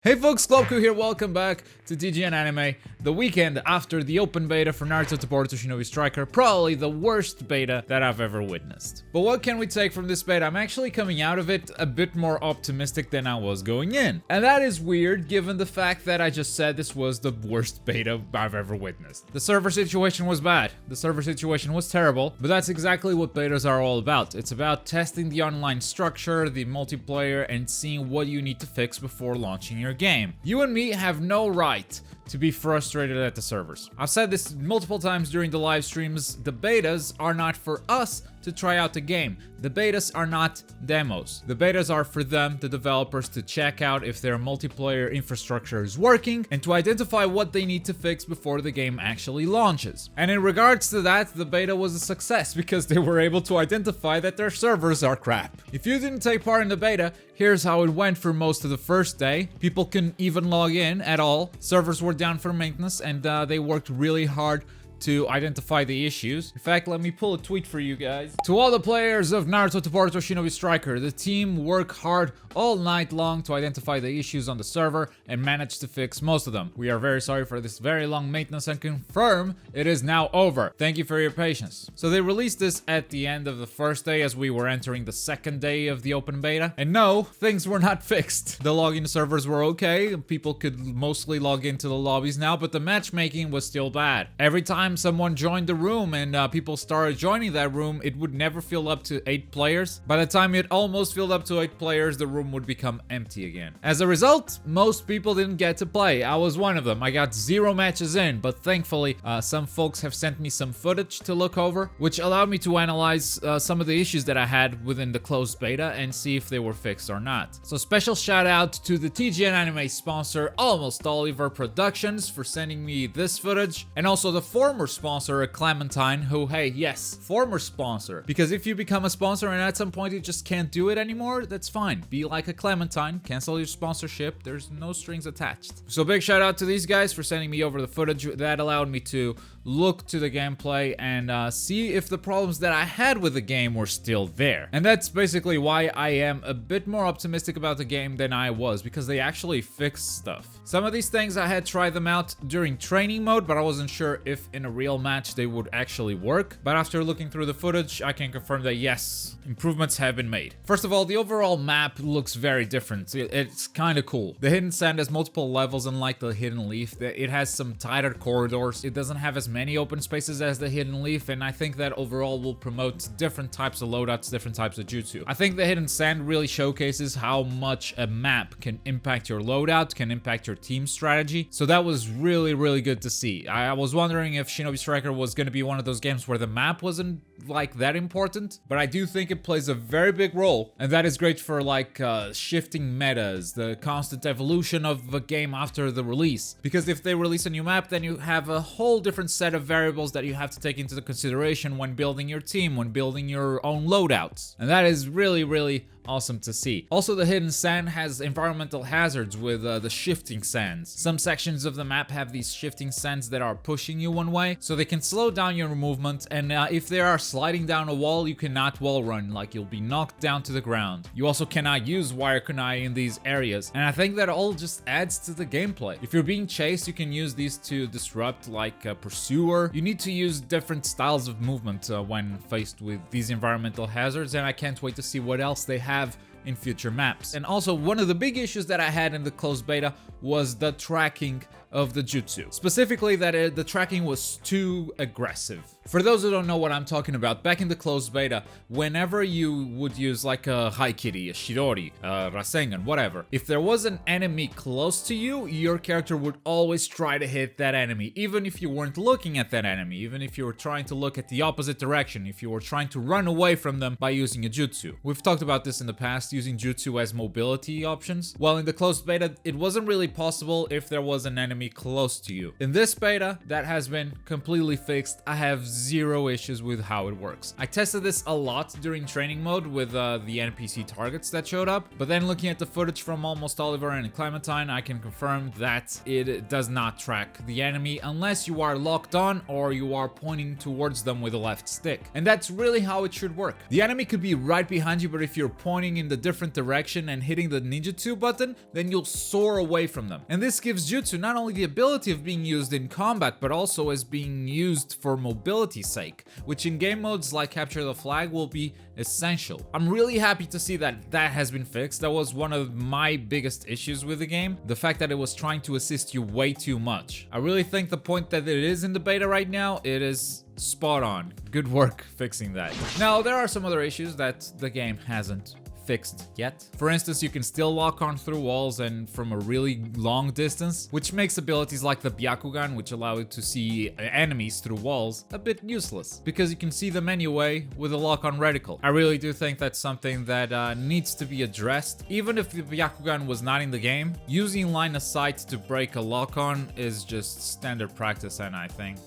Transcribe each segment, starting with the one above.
Hey folks, Globku here, welcome back to TGN Anime, the weekend after the open beta for Naruto Boruto Shinobi Striker, probably the worst beta that I've ever witnessed. But what can we take from this beta? I'm actually coming out of it a bit more optimistic than I was going in. And that is weird given the fact that I just said this was the worst beta I've ever witnessed. The server situation was bad, the server situation was terrible, but that's exactly what betas are all about. It's about testing the online structure, the multiplayer, and seeing what you need to fix before launching your game. You and me have no right to be frustrated at the servers. I've said this multiple times during the live streams. The betas are not for us to try out the game. The betas are not demos. The betas are for them, the developers, to check out if their multiplayer infrastructure is working and to identify what they need to fix before the game actually launches. And in regards to that, the beta was a success because they were able to identify that their servers are crap. If you didn't take part in the beta, here's how it went for most of the first day. People couldn't even log in at all. Servers were down for maintenance and they worked really hard to identify the issues. In fact, let me pull a tweet for you guys. To all the players of Naruto Boruto Shinobi Striker, the team worked hard all night long to identify the issues on the server and managed to fix most of them. We are very sorry for this very long maintenance and confirm it is now over. Thank you for your patience. So they released this at the end of the first day as we were entering the second day of the open beta. And no, things were not fixed. The login servers were okay. People could mostly log into the lobbies now, but the matchmaking was still bad. Every time someone joined the room and people started joining that room, it would never fill up to 8 players. By the time it almost filled up to 8 players, the room would become empty again. As a result, most people didn't get to play. I was one of them. I got 0 matches in, but thankfully, some folks have sent me some footage to look over, which allowed me to analyze some of the issues that I had within the closed beta and see if they were fixed or not. So special shout out to the TGN Anime sponsor, Almost Oliver Productions, for sending me this footage, and also the former sponsor, Clementine, who, hey, yes, former sponsor, because if you become a sponsor and at some point you just can't do it anymore, that's fine. Be like a Clementine, cancel your sponsorship, there's no strings attached. So big shout out to these guys for sending me over the footage. That allowed me to look to the gameplay and see if the problems that I had with the game were still there. And that's basically why I am a bit more optimistic about the game than I was, because they actually fixed stuff. Some of these things I had tried them out during training mode, but I wasn't sure if in a real match they would actually work. But after looking through the footage, I can confirm that yes, improvements have been made. First of all, the overall map looks very different. It's kind of cool. The Hidden Sand has multiple levels, unlike the Hidden Leaf. It has some tighter corridors. It doesn't have as many open spaces as the Hidden Leaf, and I think that overall will promote different types of loadouts, different types of jutsu. I think the Hidden Sand really showcases how much a map can impact your loadout, can impact your team strategy. So that was really, really good to see. I was wondering if Shinobi Striker was going to be one of those games where the map wasn't like that important, but I do think it plays a very big role, and that is great for like shifting metas, the constant evolution of a game after the release. Because if they release a new map, then you have a whole different set of variables that you have to take into consideration when building your team, when building your own loadouts, and that is really, really awesome to see. Also, the Hidden Sand has environmental hazards with the shifting sands. Some sections of the map have these shifting sands that are pushing you one way, so they can slow down your movement, and if they are sliding down a wall, you cannot wall run, like you'll be knocked down to the ground. You also cannot use wire kunai in these areas, and I think that all just adds to the gameplay. If you're being chased, you can use these to disrupt, like a pursuer. You need to use different styles of movement when faced with these environmental hazards, and I can't wait to see what else they have in future maps. And also, one of the big issues that I had in the closed beta was the tracking of the jutsu. Specifically, that the tracking was too aggressive. For those who don't know what I'm talking about, back in the closed beta, whenever you would use like a Haikiri, a Shidori, a Rasengan, whatever, if there was an enemy close to you, your character would always try to hit that enemy, even if you weren't looking at that enemy, even if you were trying to look at the opposite direction, if you were trying to run away from them by using a jutsu. We've talked about this in the past, using jutsu as mobility options. Well, in the closed beta, it wasn't really possible if there was an enemy close to you. In this beta, that has been completely fixed. I have zero issues with how it works. I tested this a lot during training mode with the NPC targets that showed up, but then looking at the footage from Almost Oliver and Clementine, I can confirm that it does not track the enemy unless you are locked on or you are pointing towards them with the left stick. And that's really how it should work. The enemy could be right behind you, but if you're pointing in the different direction and hitting the ninjutsu button, then you'll soar away from them. And this gives jutsu not only the ability of being used in combat, but also as being used for mobility's sake, which in game modes like Capture the Flag will be essential. I'm really happy to see that that has been fixed. That was one of my biggest issues with the game, the fact that it was trying to assist you way too much. I really think the point that it is in the beta right now, it is spot on. Good work fixing that. Now, there are some other issues that the game hasn't fixed yet. For instance, you can still lock on through walls and from a really long distance, which makes abilities like the Byakugan, which allow you to see enemies through walls, a bit useless, because you can see them anyway with a lock-on reticle. I really do think that's something that needs to be addressed. Even if the Byakugan was not in the game, using line of sight to break a lock-on is just standard practice, and I think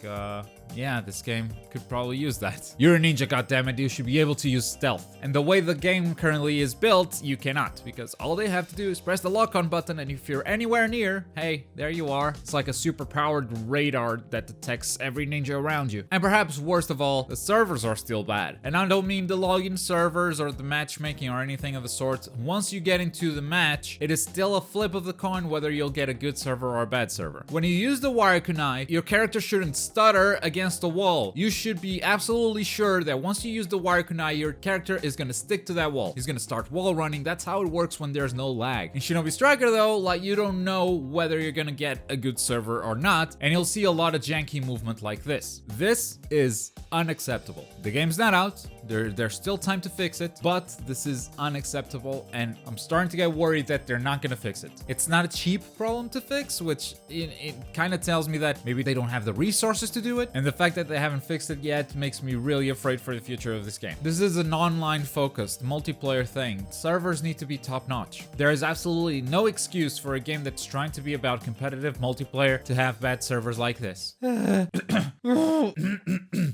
yeah, this game could probably use that. You're a ninja, goddammit, you should be able to use stealth. And the way the game currently is built, you cannot, because all they have to do is press the lock-on button, and if you're anywhere near, hey, there you are. It's like a super-powered radar that detects every ninja around you. And perhaps worst of all, the servers are still bad. And I don't mean the login servers or the matchmaking or anything of the sort. Once you get into the match, it is still a flip of the coin whether you'll get a good server or a bad server. When you use the wire kunai, your character shouldn't stutter against the wall. You should be absolutely sure that once you use the wire kunai, your character is gonna stick to that wall. He's gonna start wall running. That's how it works when there's no lag. In Shinobi Striker though, like, you don't know whether you're gonna get a good server or not, and you'll see a lot of janky movement like this. This is unacceptable. The game's not out. There's still time to fix it, but this is unacceptable, and I'm starting to get worried that they're not gonna fix it. It's not a cheap problem to fix, which it kind of tells me that maybe they don't have the resources to do it, and the fact that they haven't fixed it yet makes me really afraid for the future of this game. This is an online focused multiplayer thing. Servers need to be top notch. There is absolutely no excuse for a game that's trying to be about competitive multiplayer to have bad servers like this.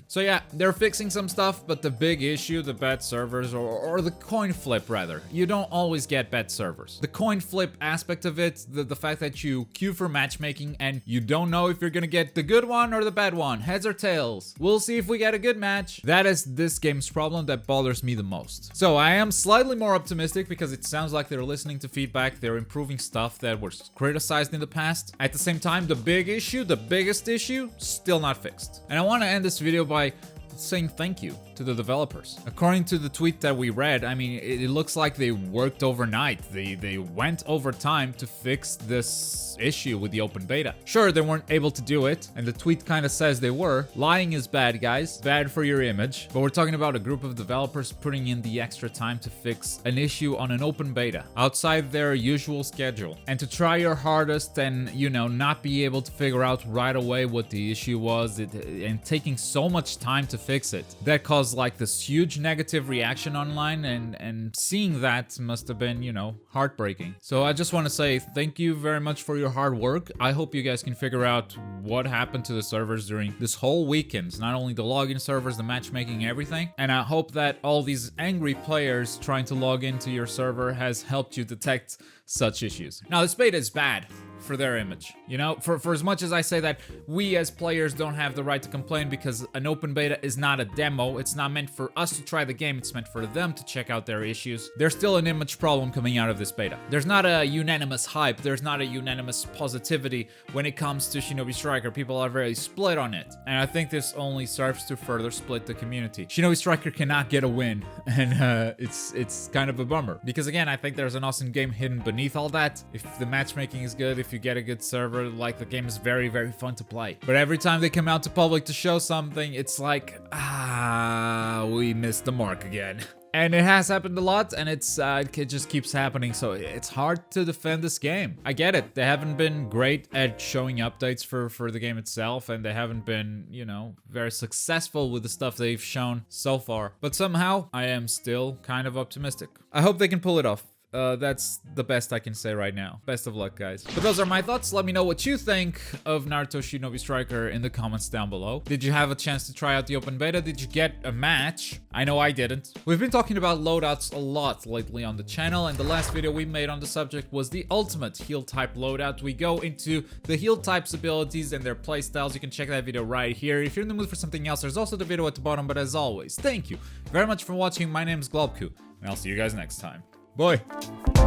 So yeah, they're fixing some stuff, but the big issue, the bad servers, or the coin flip rather, you don't always get bad servers. The coin flip aspect of it, the fact that you queue for matchmaking and you don't know if you're gonna get the good one or the bad one, heads or tails. We'll see if we get a good match. That is this game's problem that bothers me the most. So I am slightly more optimistic because it sounds like they're listening to feedback, they're improving stuff that was criticized in the past. At the same time, the big issue, the biggest issue, still not fixed. And I want to end this video by saying thank you to the developers. According to the tweet that we read, I mean, it looks like they worked overnight. They went overtime to fix this issue with the open beta. Sure, they weren't able to do it, and the tweet kind of says they were. Lying is bad, guys. Bad for your image. But we're talking about a group of developers putting in the extra time to fix an issue on an open beta, outside their usual schedule. And to try your hardest and, you know, not be able to figure out right away what the issue was, and taking so much time to fix it. That caused like this huge negative reaction online, and seeing that must have been, you know, heartbreaking. So I just want to say thank you very much for your hard work. I hope you guys can figure out what happened to the servers during this whole weekend, not only the login servers, the matchmaking, everything. And I hope that all these angry players trying to log into your server has helped you detect such issues. Now, this beta is bad for their image. You know, for as much as I say that we as players don't have the right to complain because an open beta is not a demo, it's not meant for us to try the game, it's meant for them to check out their issues. There's still an image problem coming out of this beta. There's not a unanimous hype, there's not a unanimous positivity when it comes to Shinobi Striker. People are very split on it, and I think this only serves to further split the community. Shinobi Striker cannot get a win, and it's kind of a bummer, because again, I think there's an awesome game hidden beneath all that. If the matchmaking is good, if you get a good server, like, the game is very, very fun to play. But every time they come out to public to show something, it's like, we missed the mark again. And it has happened a lot, and it just keeps happening, so it's hard to defend this game. I get it, they haven't been great at showing updates for the game itself, and they haven't been, you know, very successful with the stuff they've shown so far. But somehow, I am still kind of optimistic. I hope they can pull it off. that's the best I can say right now. Best of luck, guys. But those are my thoughts. Let me know what you think of Naruto Shinobi Striker in the comments down below. Did you have a chance to try out the open beta? Did you get a match? I know I didn't. We've been talking about loadouts a lot lately on the channel, and the last video we made on the subject was the ultimate heal type loadout. We go into the heal types abilities and their playstyles. You can check that video right here. If you're in the mood for something else, there's also the video at the bottom, but as always, thank you very much for watching. My name is Globku, and I'll see you guys next time. Bye!